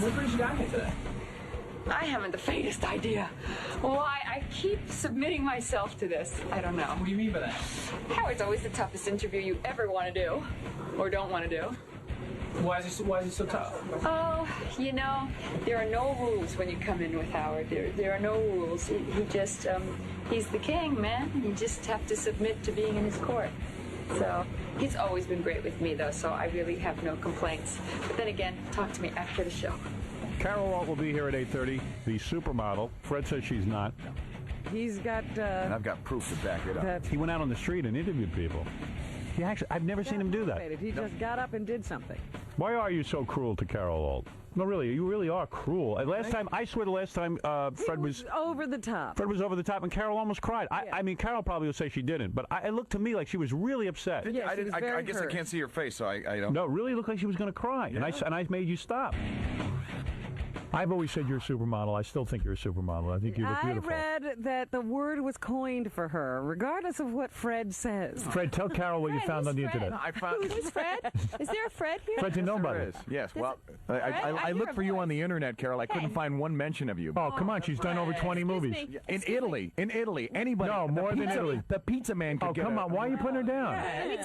Look where she got me today. I haven't the faintest idea why I keep submitting myself to this. I don't know. What do you mean by that? Howard's always the toughest interview you ever want to do, or don't want to do. Why is he so tough? Oh, you know, there are no rules when you come in with Howard. There are no rules. He just, he's the king, man. You just have to submit to being in his court. So, he's always been great with me, though, so I really have no complaints. But then again, talk to me after the show. Carol Alt will be here at 8:30, the supermodel. Fred says she's not. He's got... and I've got proof to back it up. He went out on the street and interviewed people. He actually, I've never seen him do that. He just got up and did something. Why are you so cruel to Carol Alt? No, really, you really are cruel. Last time, I swear the last time Fred was... over the top. Fred was over the top, and Carol almost cried. I mean, Carol probably will say she didn't, but it looked to me like she was really upset. Yeah, I guess I can't see her face, so I don't... No, it really looked like she was going to cry, Yeah. and I made you stop. I've always said you're a supermodel. I still think you're a supermodel. I think you look beautiful. I read that the word was coined for her, regardless of what Fred says. Fred, tell Carol what you found on the internet. I found... Who's Fred? Is there a Fred here? Fred, to nobody. There is. Yes, well, Fred? I looked for you on the internet, Carol. I couldn't find one mention of you. Oh, come on. She's done over 20 movies. In Italy, anybody. No, more than Italy. The pizza man could Oh, get come her. on. Why are you putting her down?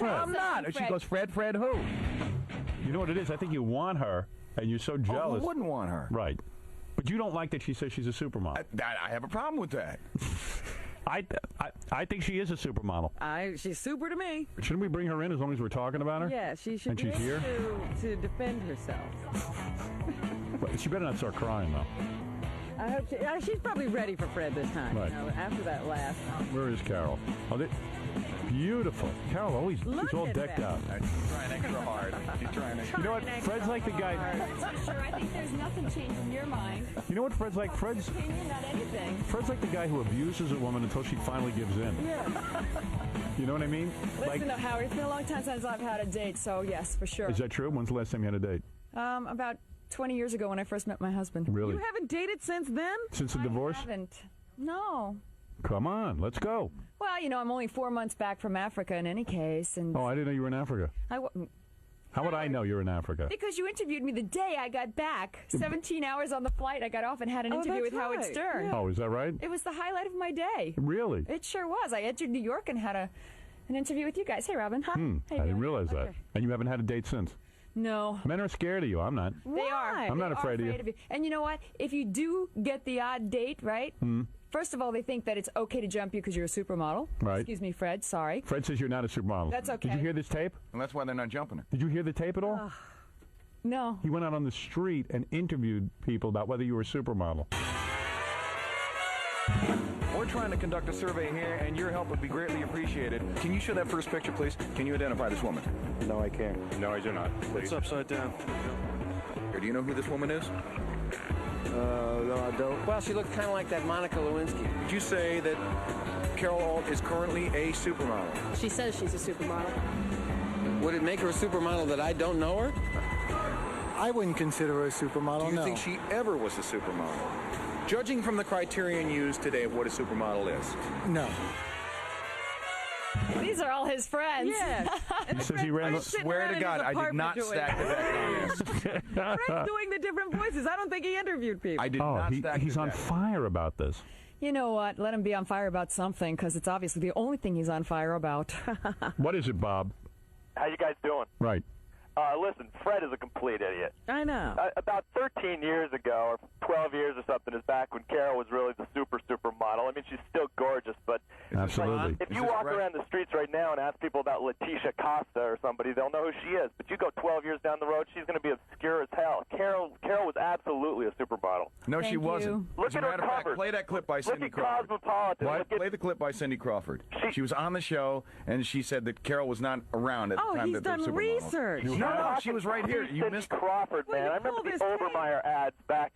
I'm not. She goes, Fred who? You know what it is? I think you want her, and you're so jealous. Who wouldn't want her? Right. But you don't like that she says she's a supermodel. I have a problem with that. I think she is a supermodel. She's super to me. Shouldn't we bring her in as long as we're talking about her? Yeah, she should And be she's able here? to defend herself. Well, she better not start crying, though. I hope she's probably ready for Fred this time. Right. You know, after that laugh. Where is Carol? Oh, beautiful. Carol always is all decked out. She's trying extra hard. You know what? Fred's like the guy. Sure, I think there's nothing changed in your mind. You know what Fred's like? Fred's Opinion, not anything. Fred's like the guy who abuses a woman until she finally gives in. Yeah. You know what I mean? Listen, no, Howard, it's been a long time since I've had a date, so yes, for sure. Is that true? When's the last time you had a date? About 20 years ago when I first met my husband. Really? You haven't dated since then? Since the divorce? I haven't. No. Come on, let's go. Well, you know, I'm only 4 months back from Africa in any case, and Oh, I didn't know you were in Africa. How would I know you're in Africa? because you interviewed me the day I got back. 17 hours on the flight, I got off and had an interview with that's Howard right. Stern. Yeah. Oh, is that right? It was the highlight of my day. Really? It sure was. I entered New York and had an interview with you guys. Hey, Robin. Huh? How you I didn't doing? realize that. Okay. And you haven't had a date since? No. Men are scared of you. I'm not. They are. I'm not They are afraid of you. And you know what? If you do get the odd date, right? First of all, they think that it's okay to jump you because you're a supermodel. Right. Excuse me, Fred. Sorry. Fred says you're not a supermodel. That's okay. Did you hear this tape? And that's why they're not jumping her. Did you hear the tape at all? No. He went out on the street and interviewed people about whether you were a supermodel. We're trying to conduct a survey here, and your help would be greatly appreciated. Can you show that first picture, please? Can you identify this woman? No, I can't. No, I do not. It's upside down. Or do you know who this woman is? No, I don't. Well, she looked kind of like that Monica Lewinsky. Would you say that Carol Alt is currently a supermodel? She says she's a supermodel. Would it make her a supermodel that I don't know her? I wouldn't consider her a supermodel, Do you no. think she ever was a supermodel? Judging from the criterion used today of what a supermodel is. No. These are all his friends. Yes. He says he ran. I swear to God, I did not stack the deck on this. Fred's doing the different voices. I don't think he interviewed people. I did not stack he's the on deck. fire about this. You know what? Let him be on fire about something, because it's obviously the only thing he's on fire about. What is it, Bob? How you guys doing? Right. Listen, Fred is a complete idiot. I know. About 13 years ago, or 12 years or something, is back when Carol was really the supermodel. I mean, she's still gorgeous, but Absolutely. if you walk around the streets right now and ask people about Letitia Costa or somebody, they'll know who she is. But you go 12 years down the road, she's going to be obscure as hell. Carol was absolutely a supermodel. No, Thank she you. wasn't. Look As a at her matter of fact, covers. play that clip by Look Cindy at Crawford. Cosmopolitan. What? Look at Play the clip by Cindy Crawford. She was on the show, and she said that Carol was not around at the Oh, time he's that they were done supermodels. research. No, she was right here. You Cindy missed. Crawford, Well, man. you I remember pulled the his tape. Obermeyer ads back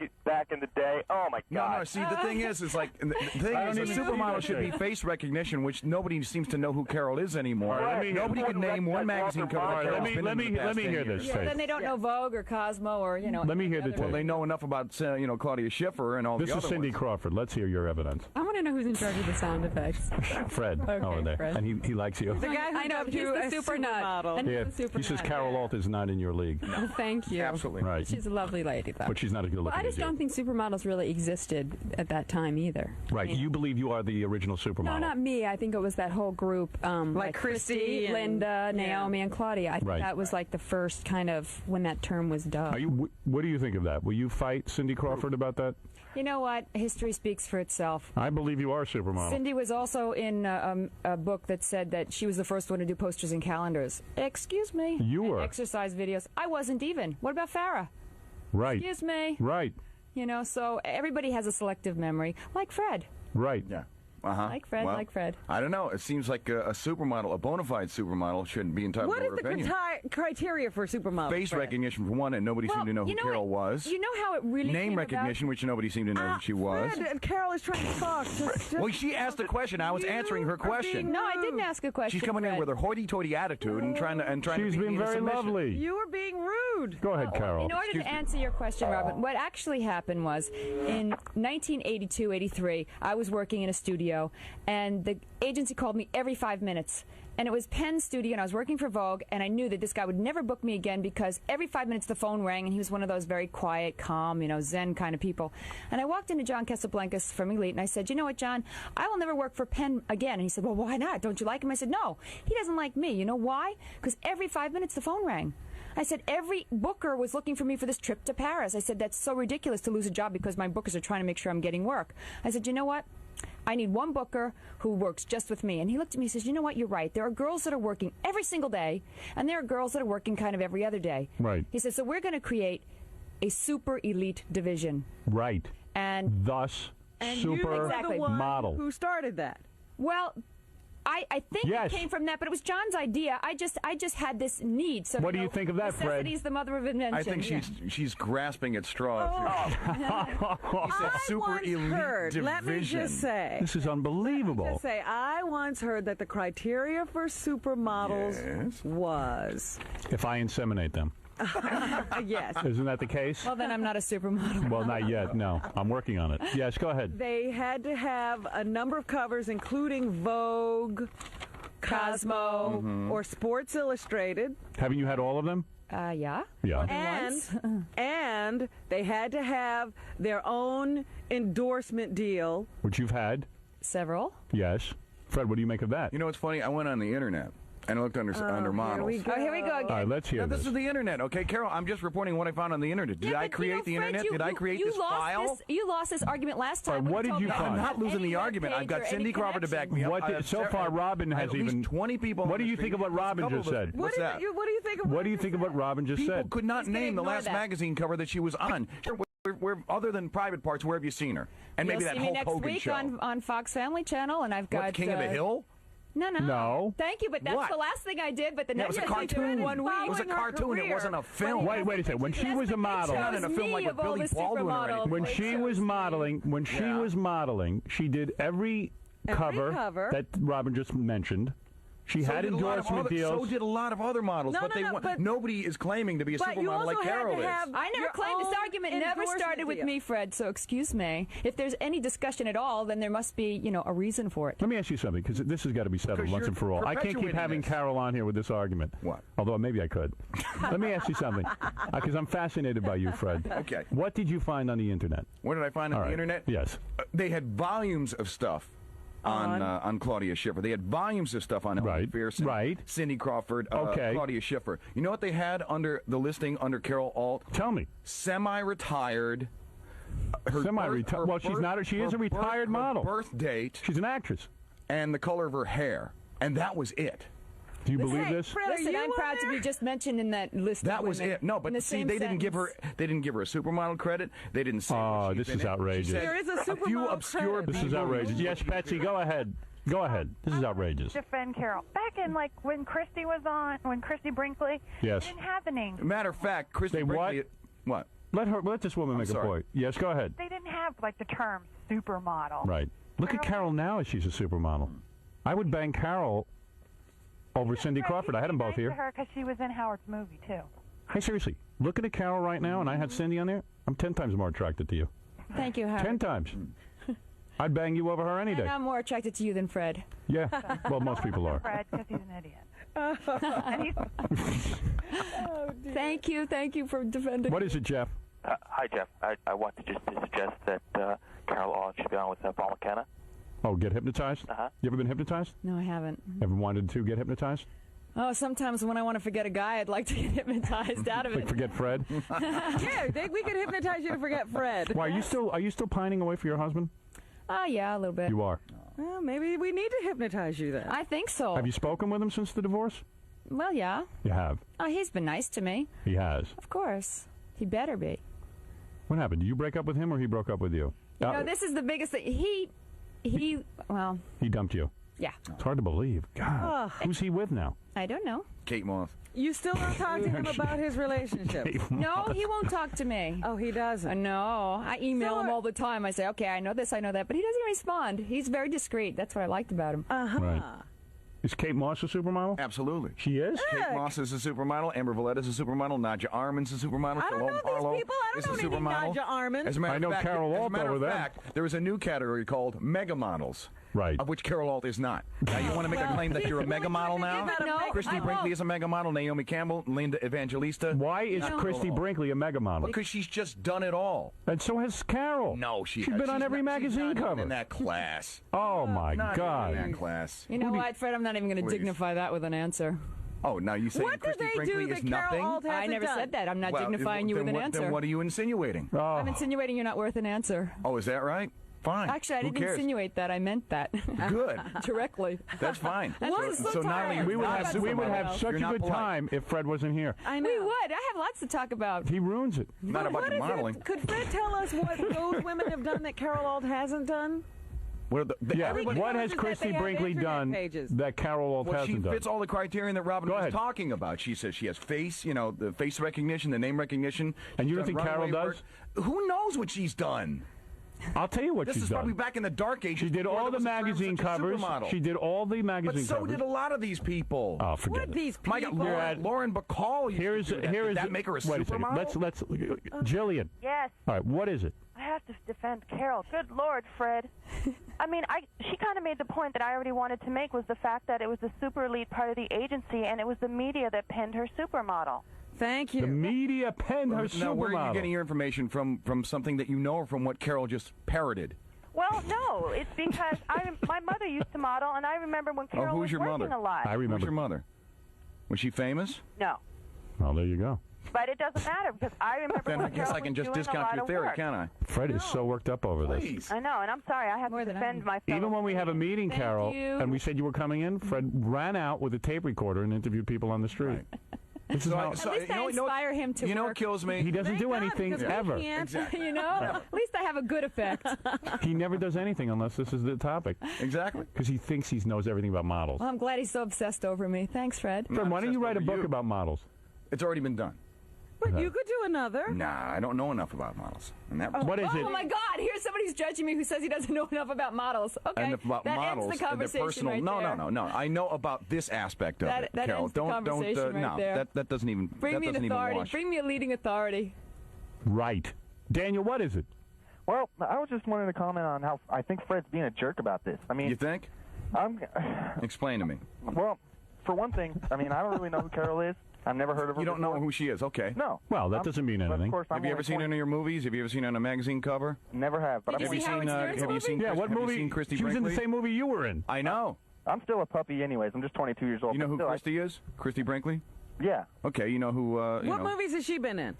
in the day. Oh my God. No, see, the thing is like the thing I is, don't a even supermodel believe should that. be face recognition, which nobody seems to know who Carol is anymore. Right. Nobody could name one magazine cover. All right, that let Carol's me- been let in me- the past let me 10 hear years. this. Yeah, then they don't know Vogue or Cosmo or, Let me hear the Well, tape. they know enough about Claudia Schiffer and all This the is other Cindy ones. Crawford. Let's hear your evidence. I'm going want to know who's in charge of the sound effects. Fred over there. Fred. And he likes you. The guy who I know, dubbed he's you the a super nut. supermodel. And Yeah, he's the super he says nut. Carol Alt is not in your league. Oh, thank you. Absolutely. Right. She's a lovely lady, though. But she's not as good Well, looking I just as you. don't think supermodels really existed at that time either. Right. I mean, You believe you are the original supermodel. no, not me. I think it was that whole group, like Christy and- Linda, Naomi, and Claudia. I think Right. that was like the first kind of when that term was dubbed. What do you think of that? Will you fight Cindy Crawford about that? You know what? History speaks for itself. I believe you are a supermodel. Cindy was also in a book that said that she was the first one to do posters and calendars. Excuse me. You And were. exercise videos. I wasn't even. What about Farrah? Right. Excuse me. Right. You know, so everybody has a selective memory, like Fred. Right. Yeah. Uh-huh. Like Fred, Well, like Fred. I don't know. It seems like a supermodel, a bona fide supermodel, shouldn't be entitled What to is her the opinion. criteria for a supermodel? Face Fred? recognition for one, and nobody seemed to know who you know Carol what? was. You know how it really Name came recognition, which nobody seemed to know who she was. Fred, Carol is trying to talk. Just Well, she asked a question. I was answering her question. No, I didn't ask a question. She's coming in Fred. with her hoity-toity attitude and trying to She's beat been me into very submission. lovely. You were being rude. Go ahead, Carol. In order to answer your question, Robin, what actually happened was in 1982-83, I was working in a studio, and the agency called me every 5 minutes. And it was Penn's studio, and I was working for Vogue, and I knew that this guy would never book me again because every 5 minutes the phone rang, and he was one of those very quiet, calm, Zen kind of people. And I walked into John Casablancas from Elite, and I said, you know what, John, I will never work for Penn again. And he said, well, why not? Don't you like him? I said, no, he doesn't like me. You know why? Because every 5 minutes the phone rang. I said, every booker was looking for me for this trip to Paris. I said, that's so ridiculous to lose a job because my bookers are trying to make sure I'm getting work. I said, you know what? I need one booker who works just with me. And he looked at me and says, you know what, you're right. There are girls that are working every single day, and there are girls that are working kind of every other day. Right. He says, so we're going to create a super elite division. Right. And thus, And you super were the one model. who started that. well, I think Yes. it came from that, but it was John's idea. I just had this need. So What do you think of that, Fred? Necessity is the mother of invention. I think she's grasping at straws. He said I super once elite heard, division. let me just say, This is unbelievable. I once heard that the criteria for supermodels Yes. was, If I inseminate them. yes, Isn't that the case? Well, then I'm not a supermodel. Well, not yet. No. I'm working on it. Yes, go ahead. they had to have a number of covers, including Vogue, Cosmo, or Sports Illustrated, Haven't you had all of them? Yeah. Yeah. and they had to have their own endorsement deal. Which you've had? Several. Yes. Fred, what do you make of that? You know what's funny? I went on the internet and I looked under models. Here we go. Oh, here we go again. All right, let's hear Now, this. this is the internet, okay, Carol? I'm just reporting what I found on the internet. Did Yeah, I but, create the Fred, internet? Did I create this file? You lost this argument last time. All right, when what you did told you me find? I'm not losing any the web argument. I've page got or Cindy any Crawford to back me up. What I did- have so Sarah- far, Robin I has have at least even- 20 people. What on do the you street. think of what There's a Robin couple just of- said? What's that? What do you think of What do you think of what Robin just People said? could not He's gonna name the ignore last that. magazine cover that she was on. Where, other than private parts, where have you seen her? And maybe You'll that see me Hulk next Hogan week show. on Fox Family Channel, and I've got What, King of the Hill? No. No. Thank you, but that's What? the last thing I did. But the Yeah, it was next a thing I did cartoon. in 1 week. It was a cartoon. It wasn't a film. Wait a second. When she was a model, Not in a film like with Billy Baldwin or anything. when she was modeling, she did every cover that Robin just mentioned. She had did a lot of endorsement other- deals. So did a lot of other models, No, but no, no, but- nobody is claiming to be a But you supermodel like also had Carol to is. have- I never your claimed this own argument never endorsement started with deal. me, Fred. So excuse me. If there's any discussion at all, then there must be, a reason for it. Let me ask you something, because this has got to be settled Because once you're and for all. I can't keep perpetuating having this. Carol on here with this argument. What? Although maybe I could. Let me ask you something, because I'm fascinated by you, Fred. Okay. What did you find on the internet? What did I find on All the right. internet? Yes. They had volumes of stuff on Claudia Schiffer. They had volumes of stuff on Ellen Right, McPherson, right. Cindy Crawford, Okay. Claudia Schiffer. You know what they had under the listing under Carol Alt? Tell me. Semi-retired. Semi-retired. Well, she's not. She is a retired model. Her birth date She's an actress. and the color of her hair, and that was it. Do you believe Hey, this? Fred, Listen, you I'm on proud to there? be just mentioned in that list. That of was women it. No, in but the see, same they didn't give her. sentence. They didn't give her a supermodel credit. They didn't say. Oh, that she's this in is it. outrageous. She said There is a a few supermodel obscure. credit. This is people- outrageous. Yes, Betsy, go ahead. Go ahead. This is outrageous. Defend Carol. Back in when Christy was on, when Christy Brinkley, Yes. they didn't have the name. Matter of fact, Christy They Brinkley. What? Let this woman make a sorry. point. Yes, go ahead. They didn't have the term supermodel. Right. Look at Carol now as she's a supermodel. I would bang Carol over Cindy Crawford. I had them both here. Her because she was in Howard's movie too. Hey, seriously, looking at Carol right now, and I had Cindy on there, I'm 10 times more attracted to you. Thank you, Howard. 10 times. I'd bang you over her any And day. I'm more attracted to you than Fred. Yeah. Well, most people are. Fred, because he's an idiot. And he's Thank you for defending. What is it, Jeff? Hi, Jeff. I want to just suggest that Carol All should be on with Paul McKenna. Oh, get hypnotized? Uh-huh. You ever been hypnotized? No, I haven't. Ever wanted to get hypnotized? Oh, sometimes when I want to forget a guy, I'd like to get hypnotized out of Like it. forget Fred? Yeah, we could hypnotize you to forget Fred. Why, are you still pining away for your husband? Yeah, a little bit. You are. Well, maybe we need to hypnotize you then. I think so. Have you spoken with him since the divorce? Well, yeah. You have. Oh, he's been nice to me. He has. Of course. He better be. What happened? Did you break up with him or he broke up with you? You know, this is the biggest thing. Well, He dumped you. yeah. It's hard to believe. God. Ugh. Who's he with now? I don't know. Kate Moss. You still don't talk to him about his relationship? No, he won't talk to me. Oh, he doesn't? No. I email him all the time. I say, okay, I know this, I know that. But he doesn't respond. He's very discreet. That's what I liked about him. Uh-huh. Right. Is Kate Moss a supermodel? Absolutely. She is? Kate Moss is a supermodel. Amber Valletta's a supermodel. Nadja Arman's a supermodel. I don't know these people. I don't know any Nadja Arman. As a matter I of know fact, Carol as a Alt matter over of there. fact, there is a new category called mega models. Right. Of which Carol Alt is not. Now, you want to make a claim that you're a mega model now? No, Christy I Brinkley won't. is a mega model. Naomi Campbell, Linda Evangelista. Why is Christy Brinkley a mega model? Because she's just done it all. And so has Carol. No, she's been on every magazine not cover. in that class. Oh, my Not God. in that class. You know what, Fred? I'm not even going to Please. dignify that with an answer. Oh, now you saying What did Christy they Brinkley do is that Carol nothing? Alt hasn't I never done? said that. I'm not Well, dignifying you then with an what, answer. Then what are you insinuating? Oh. I'm insinuating you're not worth an answer. Oh, is that right? Fine. Actually, I Who didn't cares? insinuate that. I meant that. Good. Directly. That's fine. That's so not only tired. We would not a have, we would supermodel, have such you're a not good polite. time if Fred wasn't here. I know. We would. I have lots to talk about. He ruins it. Not about What the is modeling. it? Could Fred tell us what those women have done that Carol Alt hasn't done? What, are Yeah. everybody, What has knows is that Christy they have Brinkley internet done pages. that Carol Alt well, she hasn't done? fits all the criterion that Robin Go was ahead. talking about. She says she has face, the face recognition, the name recognition. And you She's don't think done Carol runway does? work. Who knows what she's done? I'll tell you what This she's is done. probably back in the dark ages. She did before all there the was a term magazine such as covers. supermodel. She did all the magazine But so covers. did a lot of these people. Oh, forget What it. these My people? God, Lauren Bacall used Here's to do that. here Did is that make her a wait a second. supermodel? Let's Jillian. Yes. All right, what is it? I have to defend Carol. Good Lord, Fred. I mean, she kind of made the point that I already wanted to make was the fact that it was the super elite part of the agency, and it was the media that pinned her supermodel. Thank you. The media penned her Now, where are you supermodel. getting your information from something that you know or from what Carol just parroted? Well, no, it's because my mother used to model, and I remember when Carol who's was your working mother? a lot. I remember. Who's your mother? Was she famous? No, Well, there you go. but it doesn't matter because I remember Then when I guess Carol I can was just doing a discount lot your of theory, work. can't I? Fred is so worked up over this. Please. I know, and I'm sorry. I have to defend my fellow Even when we have a meeting, Thank Carol, you. and we said you were coming in, Fred ran out with a tape recorder and interviewed people on the street. This is how, At least I inspire him to You know what work. kills me? he doesn't Thank do God, anything because we ever. can't. Exactly. You know? At least I have a good effect. He never does anything unless this is the topic. Exactly. Because he thinks he knows everything about models. Well, I'm glad he's so obsessed over me. Thanks, Fred. Fred, why don't you obsessed write a over book you. about models? It's already been done. But you could do another. Nah, I don't know enough about models. And that What is it? Oh my God! Here's somebody who's judging me who says he doesn't know enough about models. Okay, and about that models ends the and conversation personal. right no, there. no. I know about this aspect of it, That Carol. ends the conversation right no, there. that doesn't even. Bring that me doesn't an even authority. wash. Bring me a leading authority. Right. Daniel, what is it? Well, I was just wanting to comment on how I think Fred's being a jerk about this. I mean, You think? Explain to me. Well, for one thing, I mean, I don't really know who Carol is. I've never heard of her. You don't know before. who she is. Okay. No. Well, that doesn't mean But of anything. course, I'm Have you ever only seen her 20 in your movies? Have you ever seen her on a magazine cover? Never have. But Did you I'm, see Howard Stern's have you seen? Yeah, what have movie? You seen Christy She was in the Brinkley? same movie you were in. I know. I'm still a puppy, anyways. I'm just 22 years old. You know but who still, Christy is? Christy Brinkley. Yeah. Okay. You know who? You What know, movies has she been in?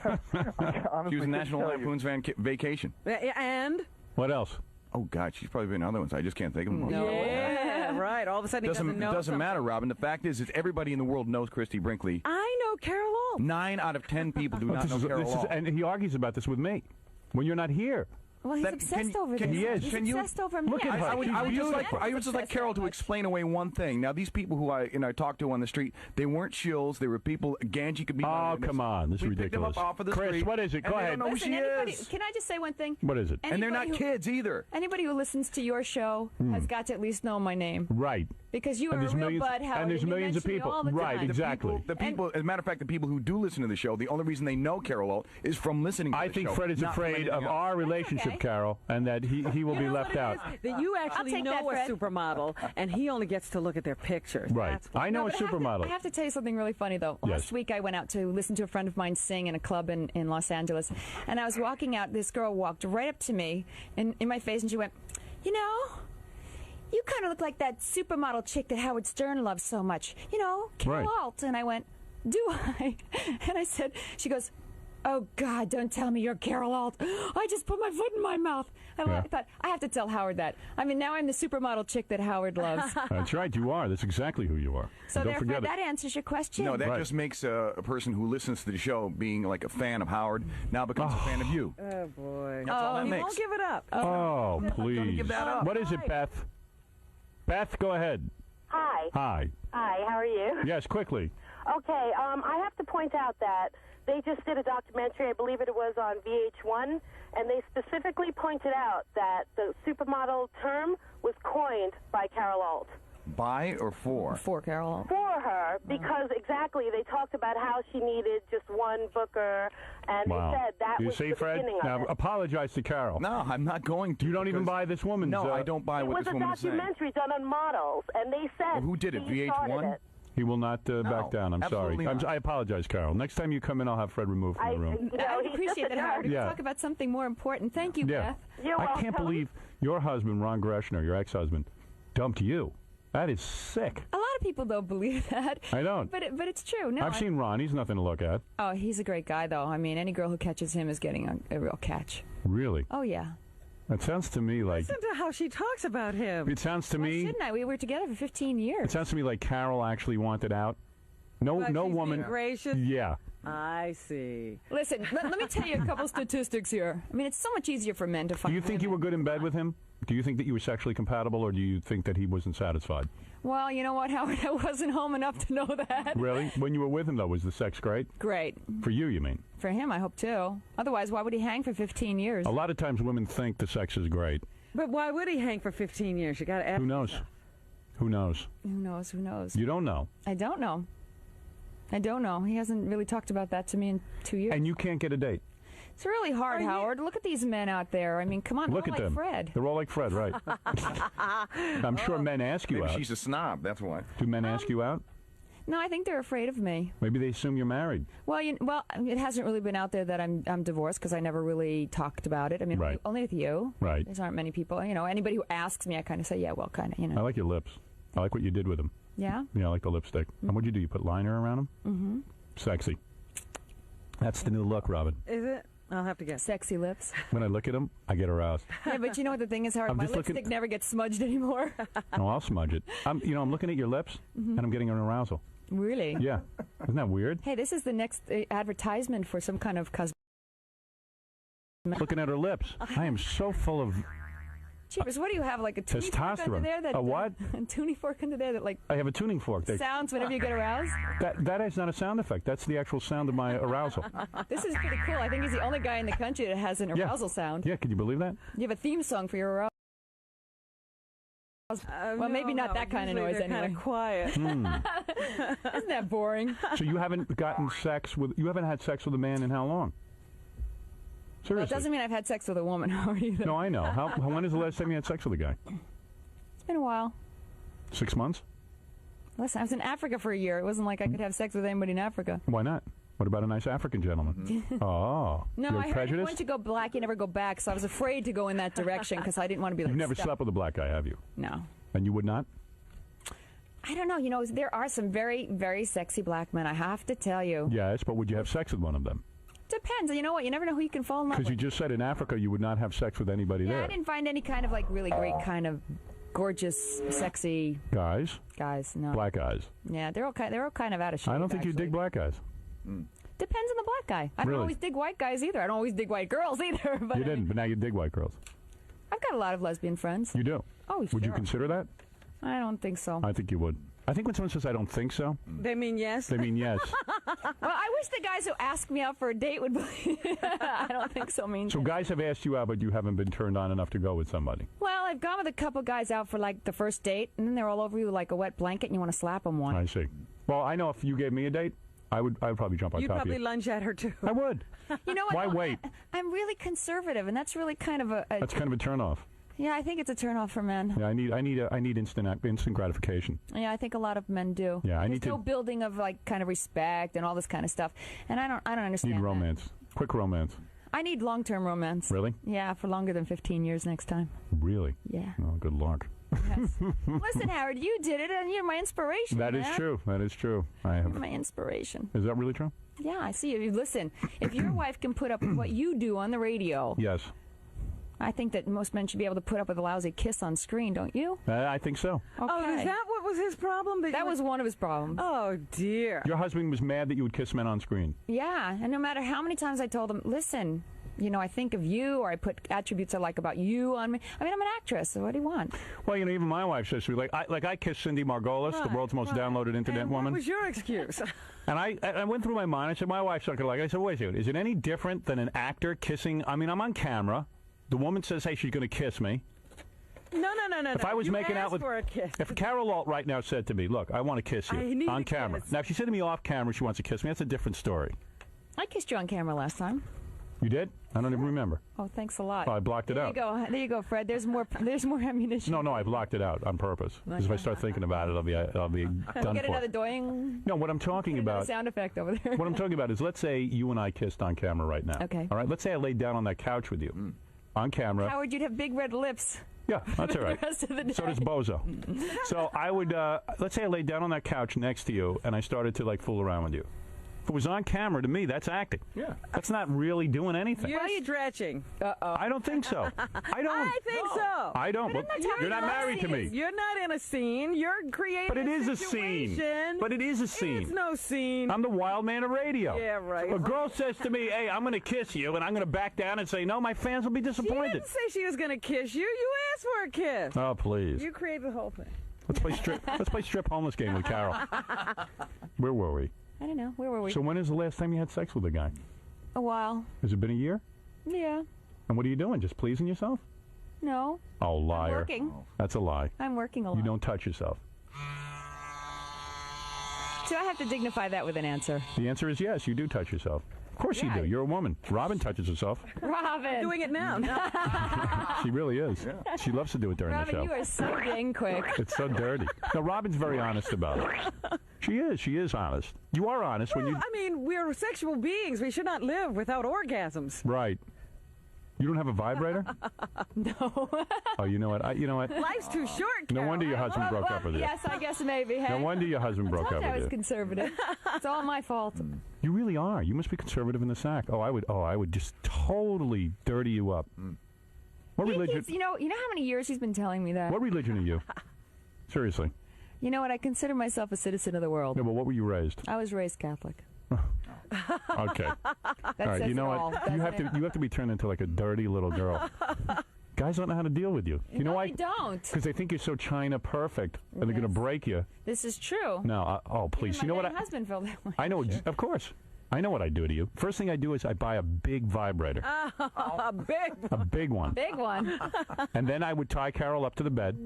Honestly, she was in couldn't National tell you. Lampoon's Vacation. And? What else? Oh God, she's probably been in other ones. I just can't think of them. Yeah, right. All of a sudden he doesn't know doesn't something. matter, Robin. The fact is everybody in the world knows Christy Brinkley. I know Carol Alt. 9 out of 10 people do not know Carol Alt. And he argues about this with me when you're not here. Well, he's That- obsessed can- over can this. you- He's can you- obsessed over me. Look at her. I would just like Obsessed Carol that to much. explain away one thing. Now, these people who I talked to on the street, they weren't shills. They were people. Ganji could be. my Oh, witness. come on. This is We picked them ridiculous. up off of the Chris, street, what is it? and Go they ahead. don't know Listen, who she anybody, is. can I just say one thing? What is it? And they're not Anybody who- kids either. Anybody who listens to your show has got to at least know my name. Right. Because you are And there's a real millions- bud, Howard, and there's you millions of mention me people. all the Right, time. exactly. The people, as a matter of fact, the people who do listen to the show, the only reason they know Carol Alt is from listening to I the think show. Fred is not from afraid anything of else. our relationship, okay. Carol, and that he will be left out. That you actually take know that, a Fred. supermodel, and he only gets to look at their pictures. Right. That's what- I know a But supermodel. I have to tell you something really funny, though. Yes. Last week I went out to listen to a friend of mine sing in a club in Los Angeles, and I was walking out. This girl walked right up to me in my face, and she went, you know, you kind of look like that supermodel chick that Howard Stern loves so much. You know, Carol Right. Alt. And I went, do I? And I said, she goes, oh, God, don't tell me you're Carol Alt. I just put my foot in my mouth. I thought, I have to tell Howard that. I mean, now I'm the supermodel chick that Howard loves. That's right, you are. That's exactly who you are. So Don't therefore, forget it. that answers your question. No, that Right. just makes a person who listens to the show, being like a fan of Howard, now becomes a fan of you. Oh, boy. That's all that He makes. won't give it up. Oh, please. give that up. What is it, Beth? Beth, go ahead. Hi. Hi. Hi, how are you? Yes, quickly. Okay, I have to point out that they just did a documentary, I believe it was on VH1, and they specifically pointed out that the supermodel term was coined by Carol Alt. By or for? For Carol Alt. For her, because exactly, they talked about how she needed just one booker, and Wow. they said that You was see, the Fred? beginning Now, of it. apologize to Carol. No, I'm not going to. You don't even because- buy this woman's... No, I don't buy It what was this a woman is saying. documentary done on models, and they said Who did it, she started VH1? it. He will not back down. I'm sorry. absolutely not. I apologize, Carol. Next time you come in, I'll have Fred removed from the room. I would he's appreciate just a that, Howard. We Yeah. can talk about something more important. Thank you, Yeah. Beth. You're I can't welcome. believe your husband, Ron Greshner, your ex-husband, dumped you. That is sick. A lot of people don't believe that. I don't. But it's true. No, I've seen Ron. He's nothing to look at. Oh, he's a great guy, though. I mean, any girl who catches him is getting a real catch. Really? Oh, yeah. That sounds to me like... Listen to how she talks about him. It sounds to Why me... shouldn't I? We were together for 15 It years. sounds to me like Carol actually wanted out. No, But no she's woman... being gracious? Yeah. I see. Listen, let me tell you a couple statistics here. I mean, it's so much easier for men to Do find you think you were good in bed with him? Do you think that you were sexually compatible, or do you think that he wasn't satisfied? Well, you know what, Howard? I wasn't home enough to know that. Really? When you were with him, though, was the sex great? Great. For you, you mean? For him, I hope, too. Otherwise, why would he hang for 15 years? A lot of times women think the sex is great. But why would he hang for 15 years? You got to ask. Who knows? Who knows? Who knows? Who knows? You don't know. I don't know. I don't know. He hasn't really talked about that to me in 2 years. And you can't get a date. It's really hard, Howard. Look at these men out there. I mean, come on. Look they're at all them. like Fred. They're all like Fred, right? I'm sure men ask you Maybe out. she's a snob, that's why. Do men ask you out? No, I think they're afraid of me. Maybe they assume you're married. Well, it hasn't really been out there that I'm divorced because I never really talked about it. I mean, Right. only with you. Right. There aren't many people. You know, anybody who asks me, I kind of say, yeah, well, kind of, you know. I like your lips. I like what you did with them. Yeah? Yeah, I like the lipstick. And what'd you do? You put liner around them? Mm-hmm. Sexy. That's the new look, Robin. Is it? I'll have to guess. Sexy lips. When I look at them, I get aroused. Yeah, but you know what the thing is, Howard? I'm My just looking- lipstick never gets smudged anymore. No, I'll smudge it. I'm looking at your lips, and I'm getting an arousal. Really? Yeah. Isn't that weird? Hey, this is the next advertisement for some kind of cosmetic. Looking at her lips. I am so full of... Jeepers, what do you have, like a tuning fork under Testosterone. there? That, A what? A tuning fork under there that, like, I have a tuning fork. sounds whenever you get aroused? That is not a sound effect. That's the actual sound of my arousal. This is pretty cool. I think he's the only guy in the country that has an arousal sound. Yeah, can you believe that? You have a theme song for your arousal. Well, maybe no, not that kind of usually noise they're anyway. Kind of quiet. Isn't that boring? So you haven't had sex with a man in how long? Well, Seriously. it doesn't mean I've had sex with a woman either. No, I know. When is the last time you had sex with a guy? It's been a while. 6 months? Listen, I was in Africa for a year. It wasn't like I could have sex with anybody in Africa. Why not? What about a nice African gentleman? Oh. No, You're I heard if prejudiced? once you go black, you never go back, so I was afraid to go in that direction because I didn't want to be like You've never stuck. slept with a black guy, have you? No. And you would not? I don't know. You know, there are some very, very sexy black men, I have to tell you. Yes, but would you have sex with one of them? Depends. You know what? You never know who you can fall in love Because with. you just said in Africa you would not have sex with anybody Yeah, there. I didn't find any kind of like really great kind of gorgeous, sexy Guys? No. Black guys? Yeah, they're all kind of out of shape. I don't think you dig black guys. Depends on the black guy. I don't Really? always dig white guys either. I don't always dig white girls either. But You didn't, but now you dig white girls. I've got a lot of lesbian friends. You do? Oh, Would you sure. consider that? I don't think so. I think you would. I think when someone says I don't think so, They mean yes? they mean yes. Well, I wish the guys who ask me out for a date would believe. I don't think so. So guys have asked you out, but you haven't been turned on enough to go with somebody. Well, I've gone with a couple guys out for like the first date, and then they're all over you like a wet blanket, and you want to slap them one. I see. Well, I know if you gave me a date, I would probably jump on You'd top of probably you. lunge at her, too. I would. You know what? Why wait? I'm really conservative, and that's really kind of a That's kind of a turnoff. yeah. I think it's a turnoff for men. Yeah, I need instant gratification. Yeah, I think a lot of men do. Yeah, I There's need to no building of like kind of respect and all this kind of stuff, and I don't understand. Need that. romance. Quick romance. I need long-term romance. Really? Yeah, for longer than 15 years next time. Really? Yeah. Oh, good luck. Yes. Listen, Howard, you did it, and you're my inspiration. That is man. true. That is true. I have. You're my inspiration. Is that really true? Yeah, I see you. Listen, if your wife can put up with what you do on the radio, Yes. I think that most men should be able to put up with a lousy kiss on screen, don't you? I think so. Okay. Oh, is that what was his problem? That was one of his problems. Oh, dear. Your husband was mad that you would kiss men on screen. Yeah, and no matter how many times I told him, listen, you know, I think of you, or I put attributes I like about you on me. I mean, I'm an actress, so what do you want? Well, you know, even my wife says to me, I kissed Cindy Margolis, the world's most downloaded internet and woman. What was your excuse? And I went through my mind. I said, my wife's not going to like it. I said, wait a second. Is it any different than an actor kissing? I mean, I'm on camera. The woman says, hey, she's going to kiss me. No. If I was you making out with, for a kiss. if Carol Alt right now said to me, look, I want to kiss I you need on a camera. kiss. Now, if she said to me off camera she wants to kiss me, that's a different story. I kissed you on camera last time. You did? I don't even remember. Oh, thanks a lot. Oh, I blocked it out. There you go, Fred. There's more ammunition. No, I blocked it out on purpose. Because if I start thinking about it, I'll be done Get for. another doing. No, what I'm talking Put another about. sound effect over there. What I'm talking about is, let's say you and I kissed on camera right now. Okay. All right. Let's say I laid down on that couch with you, on camera. Howard, you'd have big red lips. Yeah, that's all right. The rest of the day. So does Bozo. So I would, let's say I laid down on that couch next to you, and I started to fool around with you. If it was on camera, to me, that's acting. Yeah. That's not really doing anything. You're stretching. I don't think so. I don't. I think so. I don't. Well, you're not married to me. You're not in a scene. You're creating But it is a situation. scene. But it is a scene. It's no scene. I'm the wild man of radio. Yeah, right. A girl says to me, hey, I'm going to kiss you, and I'm going to back down and say, no, my fans will be She disappointed. didn't say she was going to kiss you. You asked for a kiss. Oh, please. You created the whole thing. Let's play strip homeless game with Carol. Where were we? I don't know. Where were we? So when is the last time you had sex with a guy? A while. Has it been a year? Yeah. And what are you doing? Just pleasing yourself? No. Oh, liar. I'm working. That's a lie. I'm working a lot. You don't touch yourself. So I have to dignify that with an answer. The answer is yes, you do touch yourself. Of course you do. You're a woman. Robin touches herself. Robin. Doing it now. She really is. She loves to do it during Robin, the show. you are so dang quick. It's so dirty. No, Robin's very honest about it. She is. She is honest. You are honest when you... I mean, we're sexual beings. We should not live without orgasms. Right. You don't have a vibrator? No. Oh, you know what? You know what? Life's too short, No Carol. wonder your husband broke up with you. Yes, I guess maybe. Hey? No wonder your husband broke I up told you I with was you. conservative. It's all my fault. You really are. You must be conservative in the sack. I would just totally dirty you up. What religion? You know how many years he's been telling me that? What religion are you? Seriously. You know what? I consider myself a citizen of the world. No, but what were you raised? I was raised Catholic. Okay. That all right. says You know it all, what? You doesn't have to be turned into like a dirty little girl. Guys don't know how to deal with you. You know why? They don't. Because they think you're so China perfect, and they're going to break you. This is true. No. Oh, please. Even You know my what? husband felt that way. I know. Sure. Of course. I know what I do to you. First thing I do is I buy a big vibrator. A big one. A big one. Big one. And then I would tie Carol up to the bed,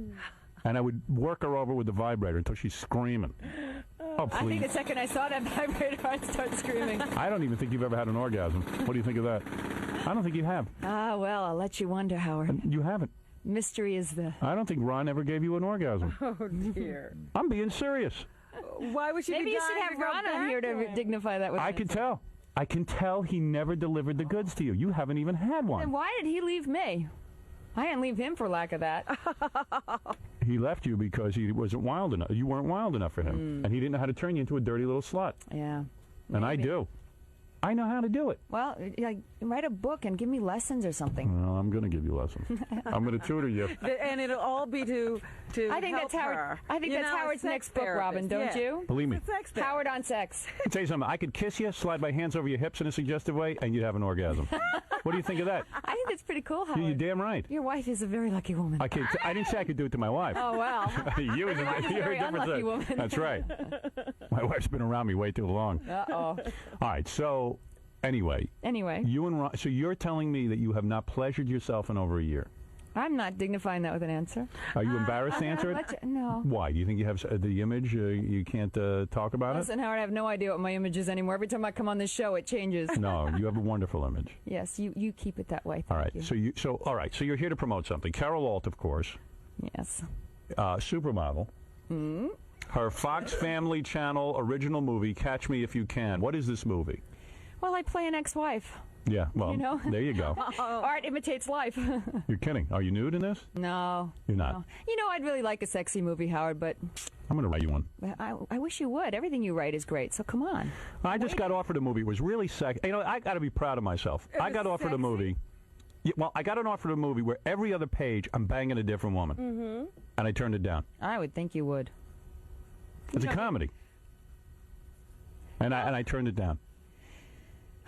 and I would work her over with the vibrator until she's screaming. Oh, I think please. the second I saw that vibrator, I'd start screaming. I don't even think you've ever had an orgasm. What do you think of that? I don't think you have. Ah, well, I'll let you wonder, Howard. You haven't. Mystery is the... I don't think Ron ever gave you an orgasm. Oh, dear. I'm being serious. Why would she Maybe be you should dying have to go Ron on back here to him? dignify that with I an can answer. tell. I can tell he never delivered the goods to you. You haven't even had Then one. why did he leave me? I didn't leave him for lack of that. He left you because he wasn't wild enough. You weren't wild enough for him. And he didn't know how to turn you into a dirty little slut. Yeah. And I Maybe. do. I know how to do it. Well, like, write a book and give me lessons or something. Well, I'm going to give you lessons. I'm going to tutor you. And it'll all be to I think help that's Howard. her. I think You that's know, Howard's sex next book, Robin. therapist, Don't yeah. you? Believe me. It's a sex therapist. Howard on sex. I'll tell you something. I could kiss you, slide my hands over your hips in a suggestive way, and you'd have an orgasm. What do you think of that? I think that's pretty cool, Howard. You're damn right. Your wife is a very lucky woman. I didn't say I could do it to my wife. Oh, well. You're Your wife is a a very different unlucky set. woman. That's right. My wife's been around me way too long. Uh-oh. All right, so anyway. Anyway. So you're telling me that you have not pleasured yourself in over a year. I'm not dignifying that with an answer. Are you embarrassed to answer it? No. Why? Do you think you have the image? You can't talk about Listen, Howard, I have no idea what my image is anymore. Every time I come on this show, it changes. it? No, you have a wonderful image. Yes, you keep it that way. All right. Thank you. All right. So you're here to promote something. Carol Alt, of course. Yes. Supermodel. Hmm? Her Fox Family Channel original movie, Catch Me If You Can. What is this movie? Well, I play an ex-wife. Yeah, well, You know? there you go. Art imitates life. You're kidding. Are you nude in this? No. You're not. No. You know, I'd really like a sexy movie, Howard, but I'm going to write you one. I wish you would. Everything you write is great, so come on. I just got offered a movie. It was really sexy. You know, I got to be proud of myself. I got offered a movie. Yeah, well, I got an offer to a movie where every other page I'm banging a different woman. Mm-hmm. And I turned it down. I would think you would. It's a comedy. And I turned it down.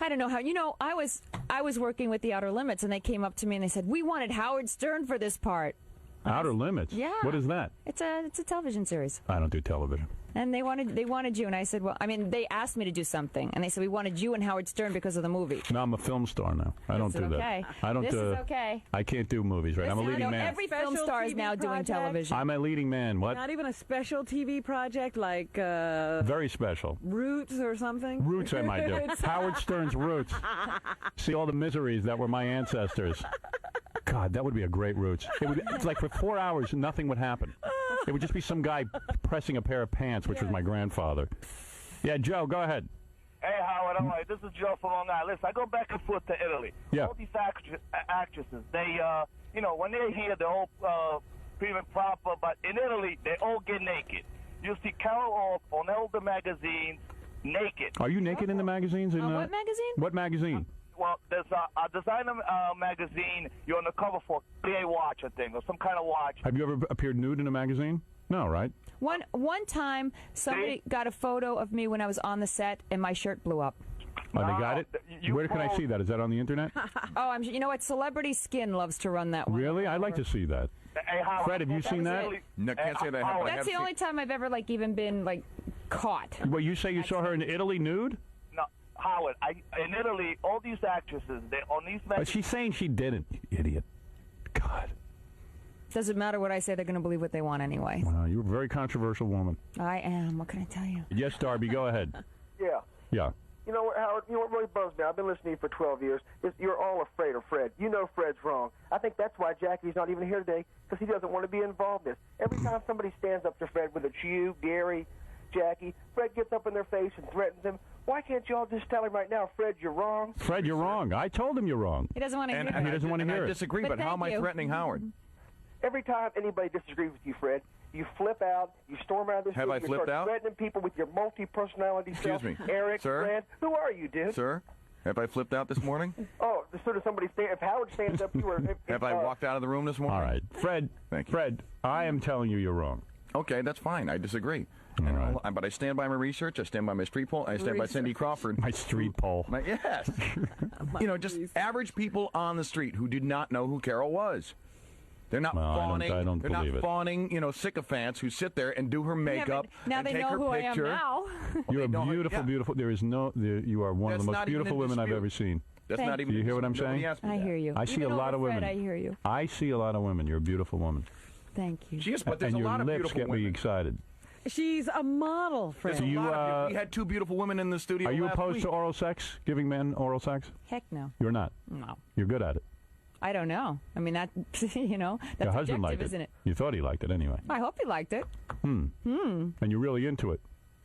I don't know how. You know, I was working with the Outer Limits, and they came up to me and they said, "We wanted Howard Stern for this part." Outer Limits? Yeah. What is that? It's a television series. I don't do television. And they wanted you, and I said, well, I mean, they asked me to do something, and they said we wanted you and Howard Stern because of the movie. No, I'm a film star now. I don't do okay. that. I don't This do. is okay. I can't do movies, right? I'm a leading man. Every film star is now doing television. I'm a leading man. What? Not even a special TV project like Very special. Roots or something? Roots I might do. Howard Stern's Roots. See all the miseries that were my ancestors. God, that would be a great Roots. It's like for 4 hours, nothing would happen. It would just be some guy pressing a pair of pants, which was my grandfather. Yeah, Joe, go ahead. Hey, Howard, all right, this is Joe from Long Island. Listen, I go back and forth to Italy. Yeah. All these actresses, they, you know, when they're here, they're all prim and proper, but in Italy, they all get naked. You see Carol Alt on all the magazines naked. Are you naked in the magazines? In, what magazine? What magazine? Well, there's a designer magazine you're on the cover for, PA watch, I think, or some kind of watch. Have you ever appeared nude in a magazine? No, right? One time, somebody got a photo of me when I was on the set, and my shirt blew up. Oh, they got it? Where can I see that? Is that on the internet? Oh, you know what? Celebrity Skin loves to run that one. Really? I'd like to see that. Hey, Howard, Fred, have you seen that? No, can't say that. That's the only time I've ever even been caught. Well, you say you saw her in Italy nude? No, Howard, in Italy, all these actresses, they on these magazines. But she's saying she didn't, you idiot. God. Doesn't matter what I say, they're going to believe what they want anyway. Wow, you're a very controversial woman. I am. What can I tell you? Yes, Darby, go ahead. Yeah. Yeah. You know what, Howard? You know what really bugs me? I've been listening to you for 12 years. Is you're all afraid of Fred. You know Fred's wrong. I think that's why Jackie's not even here today, because he doesn't want to be involved in this. Every time somebody stands up to Fred, whether it's you, Gary, Jackie, Fred gets up in their face and threatens him. Why can't you all just tell him right now, Fred, you're wrong? Fred, you're wrong. I told him you're wrong. He doesn't want to hear it. And he doesn't want to hear I it. disagree, but how am I threatening Howard? Every time anybody disagrees with you, Fred, you flip out, you storm out of the Have studio, I you flipped start out? threatening people with your multi-personality Excuse self. me. Eric, Sir? Fred, who are you, dude? Sir, have I flipped out this morning? Oh, as soon as somebody if Howard stands up, you are... Have I walked out of the room this morning? All right. Fred, Fred, I am telling you you're wrong. Okay, that's fine. I disagree. All right. But I stand by my research. I stand by my street poll. I stand by Cindy Crawford. My street poll. Yes. You know, just average people on the street who did not know who Carol was. They're not fawning. I don't they're believe not it. fawning, sycophants who sit there and do her makeup now and they take know her who picture. I am now. You're a beautiful, beautiful. There is no. You are one of That's the most not even beautiful a women I've dispute. ever seen. That's not even. Do you hear what I'm saying? I hear you. I see Even a lot over of Fred, women. I hear you. I see a lot of women. You're a beautiful woman. Thank you. She is, but there's and a your lot of lips beautiful get women. me excited. She's a model, Fred. There's a lot of we had two beautiful women in the studio. Are you last opposed week. to oral sex? Giving men oral sex? Heck no. You're not. No. You're good at it. I don't know. I mean, that, that's Your husband objective, liked isn't it? You thought he liked it anyway. I hope he liked it. And you're really into it.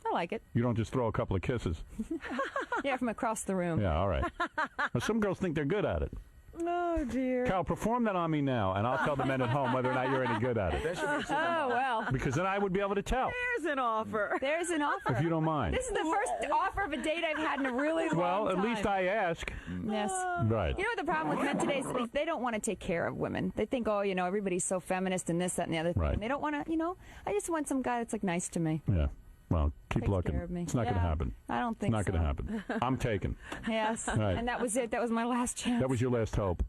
I like it. You don't just throw a couple of kisses. Yeah, from across the room. Yeah, all right. Well, some girls think they're good at it. Oh, dear. Carol, perform that on me now, and I'll tell the men at home whether or not you're any good at it. Oh, well. Because then I would be able to tell. There's an offer. There's an offer. If you don't mind. This is the first offer of a date I've had in a really long Well, time. at least I ask. Yes. Right. You know what the problem with men today is they don't want to take care of women. They think, oh, everybody's so feminist and this, that, and the other thing. Right. And they don't want to, I just want some guy that's like nice to me. Yeah. Well, keep Takes looking. care of me. It's not going to Yeah. happen. I don't think It's not so. going to happen. I'm taken. Yes. Right. And that was it. That was my last chance. That was your last hope.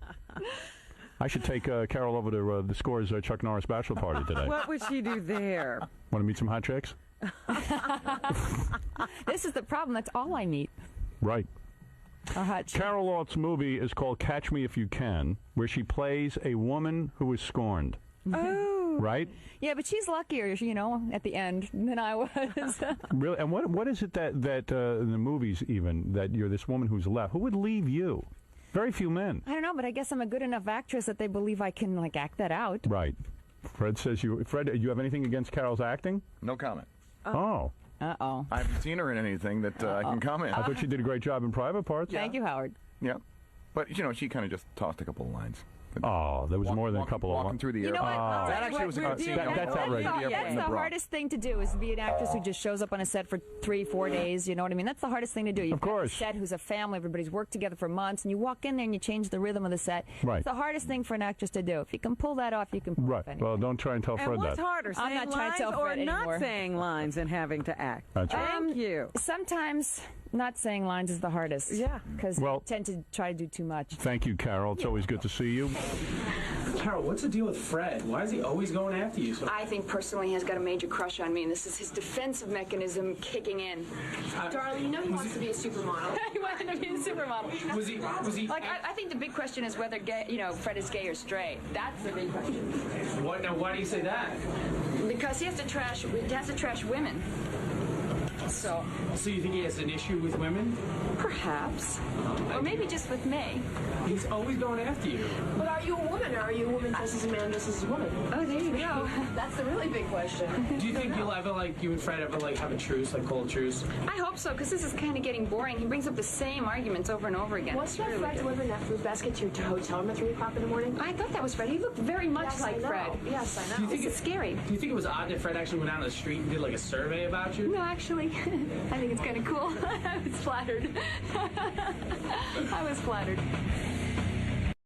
I should take Carol over to the Scores Chuck Norris bachelor party today. What would she do there? Want to meet some hot chicks? This is the problem. That's all I meet. Right. A hot chick. Carol Alt's movie is called Catch Me If You Can, where she plays a woman who is scorned. Oh. Right? Yeah, but she's luckier, at the end than I was. Really? And what is it that in the movies even, that you're this woman who's left? Who would leave you? Very few men. I don't know, but I guess I'm a good enough actress that they believe I can, act that out. Right. Fred says Fred, do you have anything against Carol's acting? No comment. Oh. Uh-oh. I haven't seen her in anything that I can comment. I thought she did a great job in Private Parts. Thank you, Howard. Yeah. But, she kind of just tossed a couple of lines. Oh, there was more than a couple of walking through the air. You know what? That actually was a good scene. That's outrageous. That's the hardest thing to do, is to be an actress who just shows up on a set for 3-4 days. You know what I mean? That's the hardest thing to do. You've got a set who's a family, everybody's worked together for months, and you walk in there and you change the rhythm of the set. Right. It's the hardest thing for an actress to do. If you can pull that off, you can pull off anything. Well, don't try and tell And Fred what's that. harder, I'm saying not trying to lines tell or Fred not anymore. saying lines and having to act? That's right. Thank you. Sometimes not saying lines is the hardest. Yeah. Because Well- you tend to try to do too much. Thank you, Carol. It's always good to see you. Carol, what's the deal with Fred? Why is he always going after you? I think personally he has got a major crush on me, and this is his defensive mechanism kicking in. Darling, you know he wants to be a supermodel. He wanted to be a supermodel. Was he? I think the big question is whether Fred is gay or straight. That's the big question. What? Now, why do you say that? Because he has to trash women. So you think he has an issue with women? Perhaps. Or maybe just with me. He's always going after you. But are you a woman, or are you a woman dressed as a man dressed as a woman? Oh, there you go. That's the really big question. Do you think you'll ever, you and Fred ever, have a truce, call a truce? I hope so, because this is kind of getting boring. He brings up the same arguments over and over again. What's that Fred delivering that fruit basket to your hotel room at 3 o'clock in the morning? I thought that was Fred. He looked very much Yes, like I know. Fred. Yes, I know. Do you think It's scary. Do you think it was odd that Fred actually went out on the street and did, a survey about you? No, actually, I think it's kind of cool. I was flattered. I was flattered.